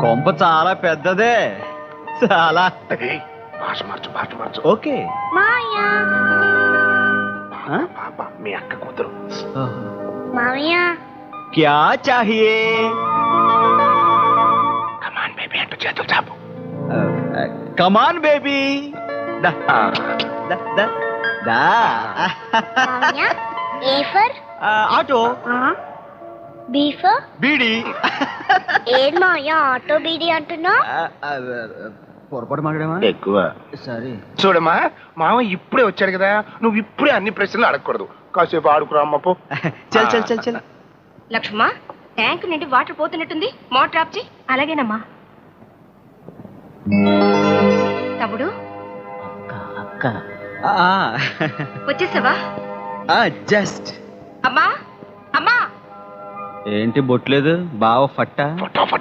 కొంప చాలా పెద్దదే, చాలా. మార్చు. ఓకే. మాయా మీ అక్క కూతురు. మామయ్య క్యా చాహియే? కమాన్ బేబీ అంటూ చేతులు చాపు. Come on baby. మామయ్య A for auto, B for beedi. ఏం మామయ్య ఆటో బీడి అంటున్నా? పొరపాటు మాట్లాడమా? ఎక్కువ సరే. చూడమ్మా, మామ ఇప్పుడే వచ్చాడు కదా, నువ్వు ఇప్పుడే అన్ని ప్రశ్నలు అడగకూడదు. కాసేపు ఆడుకురా అమ్మపో. చల్ చల్ చల్ చల్. లక్ష్మమ్మ, ట్యాంక్ నుండి వాటర్ పోతున్నట్టుంది, మోటార్ ఆఫ్ చేయి. అలాగేనమ్మా. తమ్ముడు వచ్చేసావా? జస్ట్. అమ్మా అమ్మా, ఏంటి బొట్లేదు బావ? ఫట్టా